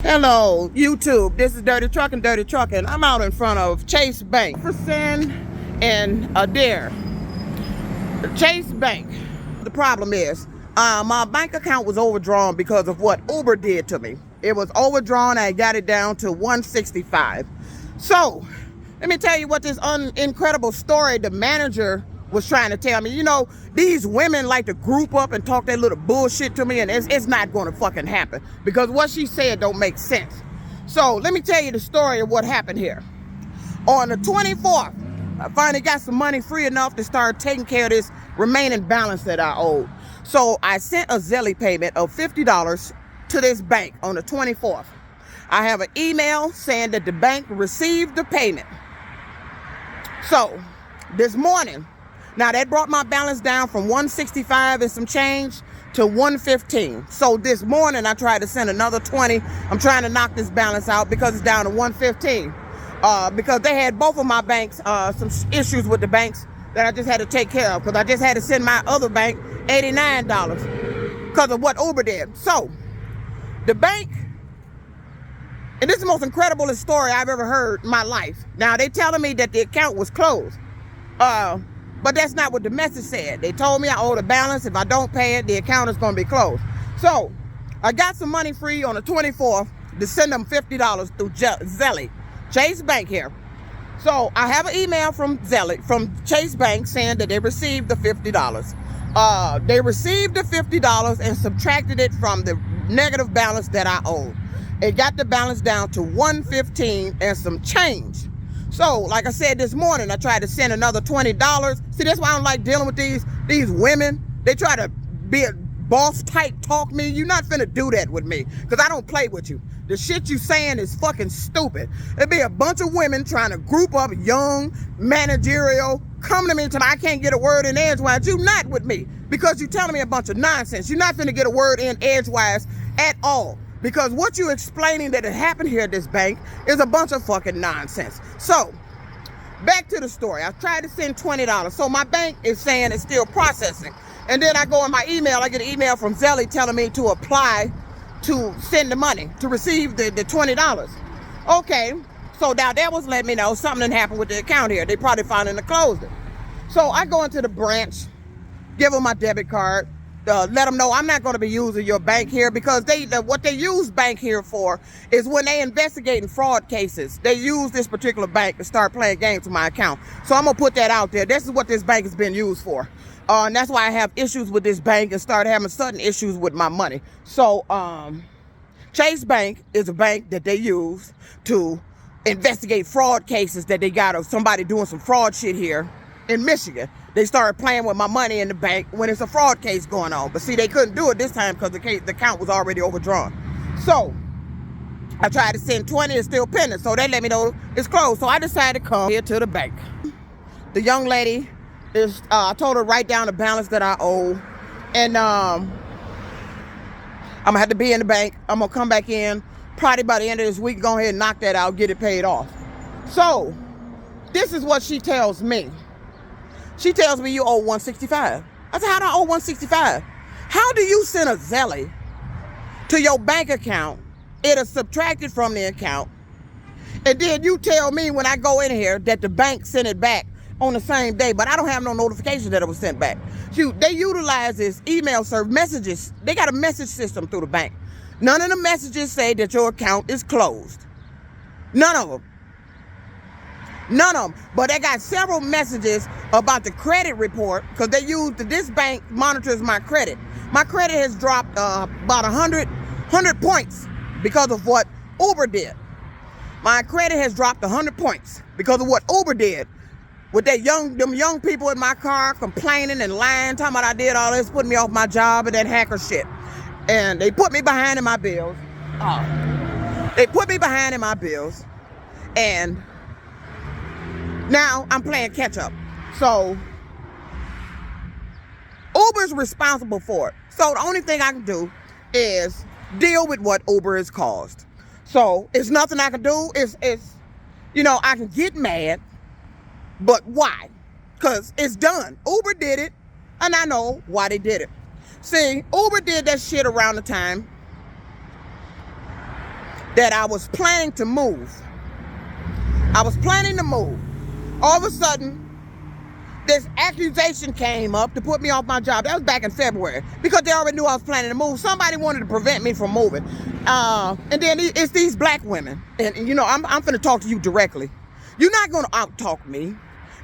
Hello, YouTube. This is Dirty Trucking, Dirty Trucking. I'm out in front of Chase Bank. Jefferson and Adair. Chase Bank. The problem is, my bank account was overdrawn because of what Uber did to me. It was overdrawn. I got it down to 165. So, let me tell you what this incredible story the manager was trying to tell me. You know, these women like to group up and talk that little bullshit to me, and it's not going to fucking happen because what she said don't make sense. So let me tell you the story of what happened here. On the 24th, I finally got some money free enough to start taking care of this remaining balance that I owed. So I sent a Zelle payment of $50 to this bank on the 24th. I have an email saying that the bank received the payment. So this morning, now that brought my balance down from 165 and some change to 115. So this morning I tried to send another 20. I'm trying to knock this balance out because it's down to 115. Because they had both of my banks, some issues with the banks that I just had to take care of. Because I just had to send my other bank $89 because of what Uber did. So the bank, and this is the most incredible story I've ever heard in my life. Now they telling me that the account was closed. But that's not what the message said. They told me I owe the balance. If I don't pay it, the account is going to be closed. So I got some money free on the 24th to send them $50 through Zelle. Chase Bank here. So I have an email from Zelle, from Chase Bank, saying that they received the $50. They received the $50 and subtracted it from the negative balance that I owed. It got the balance down to 115 and some change. So, like I said this morning, I tried to send another $20. See, that's why I don't like dealing with these women. They try to be a boss type, talk me. You're not finna do that with me, because I don't play with you. The shit you saying is fucking stupid. There'd be a bunch of women trying to group up, young, managerial, come to me and tell me I can't get a word in edgewise. You not with me, because you telling me a bunch of nonsense. You're not finna get a word in edgewise at all. Because what you're explaining that it happened here at this bank is a bunch of fucking nonsense. So, back to the story. I tried to send $20. So my bank is saying it's still processing. And then I go in my email, I get an email from Zelle telling me to apply to send the money, to receive the $20. Okay, so now that was letting me know something didn't happen with the account here. They probably finally closed it. So I go into the branch, give them my debit card, let them know I'm not going to be using your bank here, because what they use bank here for is when they investigating fraud cases. They use this particular bank to start playing games with my account. So I'm going to put that out there. This is what this bank has been used for. And that's why I have issues with this bank and started having sudden issues with my money. So Chase Bank is a bank that they use to investigate fraud cases that they got of somebody doing some fraud shit here in Michigan. They started playing with my money in the bank when it's a fraud case going on. But see, they couldn't do it this time because the account was already overdrawn. So I tried to send 20, it's still pending. So they let me know it's closed. So I decided to come here to the bank. The young lady is, I told her write down the balance that I owe. And I'm gonna have to be in the bank. I'm gonna come back in probably by the end of this week, go ahead and knock that out, get it paid off. So this is what she tells me. She tells me you owe 165. I said, how do I owe 165? How do you send a Zelle to your bank account? It'll subtract it from the account. And then you tell me when I go in here that the bank sent it back on the same day, but I don't have no notification that it was sent back. Shoot, they utilize this email service messages. They got a message system through the bank. None of the messages say that your account is closed. None of them. None of them. But they got several messages about the credit report, because they use this bank monitors my credit. My credit has dropped about 100 points because of what Uber did. My credit has dropped 100 points because of what Uber did. With them young people in my car complaining and lying, talking about I did all this, putting me off my job and that hacker shit. And they put me behind in my bills. They put me behind in my bills. And now I'm playing catch up. So Uber's responsible for it. So the only thing I can do is deal with what Uber has caused. So it's nothing I can do. It's you know, I can get mad, but why? Because it's done. Uber did it, and I know why they did it. See, Uber did that shit around the time that I was planning to move. I was planning to move. All of a sudden, this accusation came up to put me off my job. That was back in February because they already knew I was planning to move. Somebody wanted to prevent me from moving. And then it's these black women. And you know, I'm finna talk to you directly. You're not gonna out-talk me.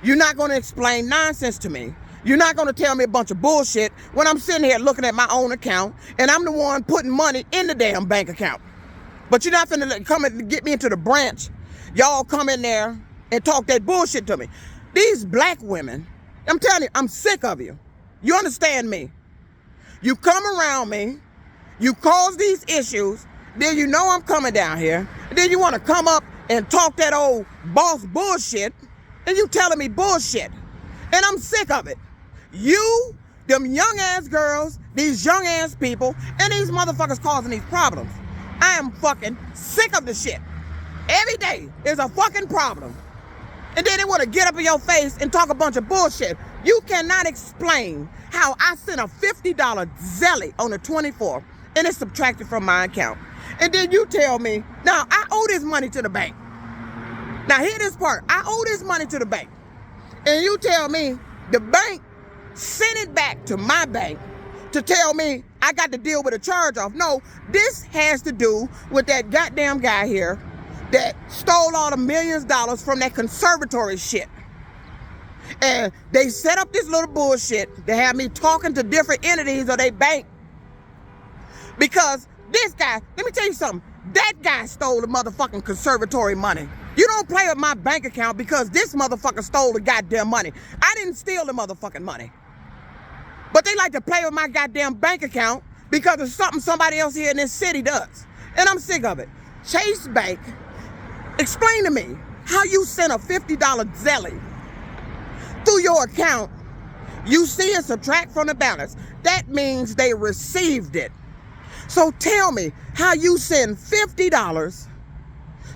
You're not gonna explain nonsense to me. You're not gonna tell me a bunch of bullshit when I'm sitting here looking at my own account and I'm the one putting money in the damn bank account. But you're not finna come and get me into the branch. Y'all come in there and talk that bullshit to me. These black women, I'm telling you, I'm sick of you. You understand me? You come around me, you cause these issues, then you know I'm coming down here, and then you want to come up and talk that old boss bullshit, and you telling me bullshit. And I'm sick of it. You, them young ass girls, these young ass people, and these motherfuckers causing these problems. I am fucking sick of the shit. Every day is a fucking problem. And then they want to get up in your face and talk a bunch of bullshit. You cannot explain how I sent a $50 Zelly on the 24th and it's subtracted from my account. And then you tell me, now I owe this money to the bank. Now hear this part, I owe this money to the bank. And you tell me the bank sent it back to my bank to tell me I got to deal with a charge off. No, this has to do with that goddamn guy here that stole all the millions of dollars from that conservatory shit. And they set up this little bullshit to have me talking to different entities of their bank. Because this guy, let me tell you something, that guy stole the motherfucking conservatory money. You don't play with my bank account because this motherfucker stole the goddamn money. I didn't steal the motherfucking money. But they like to play with my goddamn bank account because of something somebody else here in this city does. And I'm sick of it. Chase Bank, explain to me how you sent a $50 Zelly through your account. You see it subtract from the balance. That means they received it. So tell me how you send $50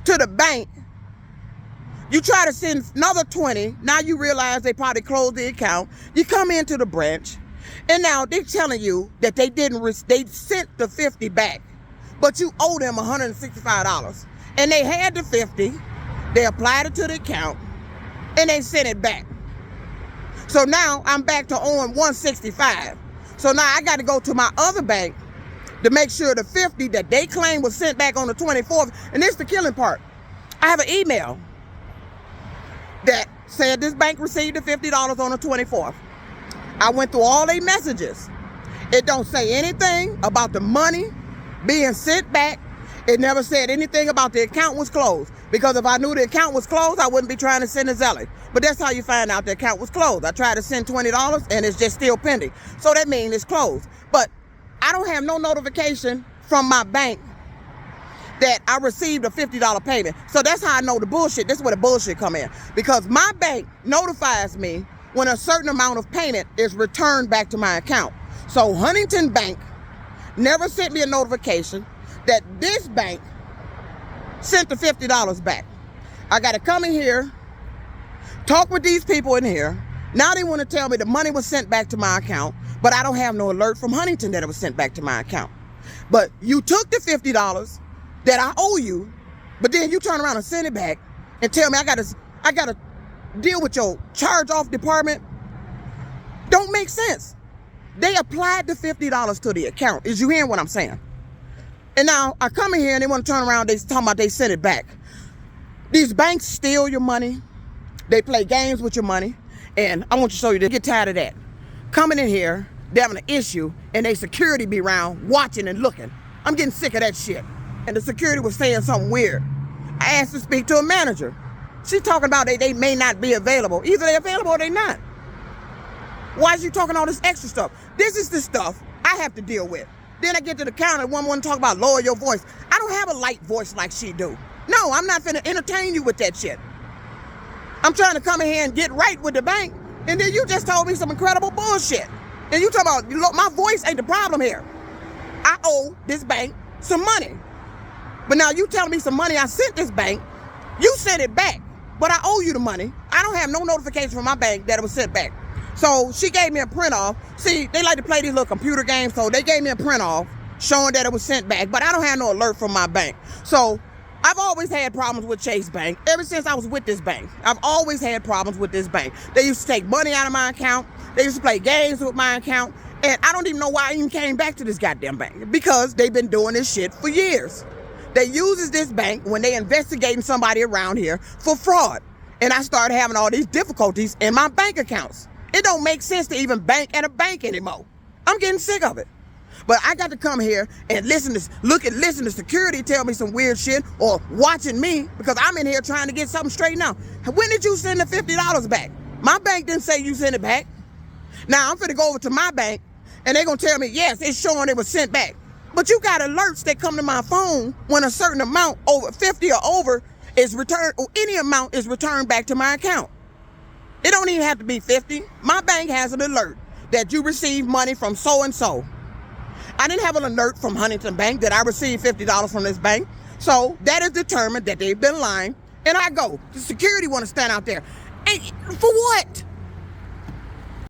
to the bank. You try to send another 20. Now you realize they probably closed the account. You come into the branch and now they're telling you that they they sent the 50 back, but you owe them $165. And they had the 50, they applied it to the account, and they sent it back. So now I'm back to owing $165. So now I got to go to my other bank to make sure the 50 that they claim was sent back on the 24th, and this is the killing part. I have an email that said this bank received the $50 on the 24th. I went through all their messages. It don't say anything about the money being sent back. It never said anything about the account was closed. Because if I knew the account was closed, I wouldn't be trying to send a Zelly. But that's how you find out the account was closed. I tried to send $20 and it's just still pending. So that means it's closed. But I don't have no notification from my bank that I received a $50 payment. So that's how I know the bullshit. This is where the bullshit come in. Because my bank notifies me when a certain amount of payment is returned back to my account. So Huntington Bank never sent me a notification that this bank sent the $50 back. I got to come in here, talk with these people in here. Now they want to tell me the money was sent back to my account, but I don't have no alert from Huntington that it was sent back to my account. But you took the $50 that I owe you, but then you turn around and send it back and tell me I gotta deal with your charge-off department. Don't make sense. They applied the $50 to the account. Is you hearing what I'm saying? And now I come in here and they want to turn around, they talking about they sent it back. These banks steal your money. They play games with your money. And I want to show you to get tired of that. Coming in here, they're having an issue and they security be around watching and looking. I'm getting sick of that shit. And the security was saying something weird. I asked to speak to a manager. She's talking about they may not be available. Either they're available or they're not. Why is you talking all this extra stuff? This is the stuff I have to deal with. Then I get to the counter and one want to talk about lower your voice. I don't have a light voice like she do. No, I'm not finna entertain you with that shit. I'm trying to come in here and get right with the bank, and then you just told me some incredible bullshit. And you talking about, look, my voice ain't the problem here. I owe this bank some money. But now you telling me some money I sent this bank, you sent it back, but I owe you the money. I don't have no notification from my bank that it was sent back. So she gave me a print off. See, they like to play these little computer games, so they gave me a print off showing that it was sent back, but I don't have no alert from my bank. So I've always had problems with Chase Bank. Ever since I was with this bank, I've always had problems with this bank. They used to take money out of my account. They used to play games with my account. And I don't even know why I even came back to this goddamn bank, because they've been doing this shit for years. They uses this bank when they investigating somebody around here for fraud. And I started having all these difficulties in my bank accounts. It don't make sense to even bank at a bank anymore. I'm getting sick of it. But I got to come here and listen to security tell me some weird shit, or watching me, because I'm in here trying to get something straightened out. When did you send the $50 back? My bank didn't say you sent it back. Now I'm finna go over to my bank and they're gonna tell me, yes, it's showing it was sent back. But you got alerts that come to my phone when a certain amount over 50 or over is returned, or any amount is returned back to my account. It don't even have to be 50. My bank has an alert that you received money from so-and-so. I didn't have an alert from Huntington Bank that I received $50 from this bank. So that is determined that they've been lying. And I go, the security want to stand out there. And for what?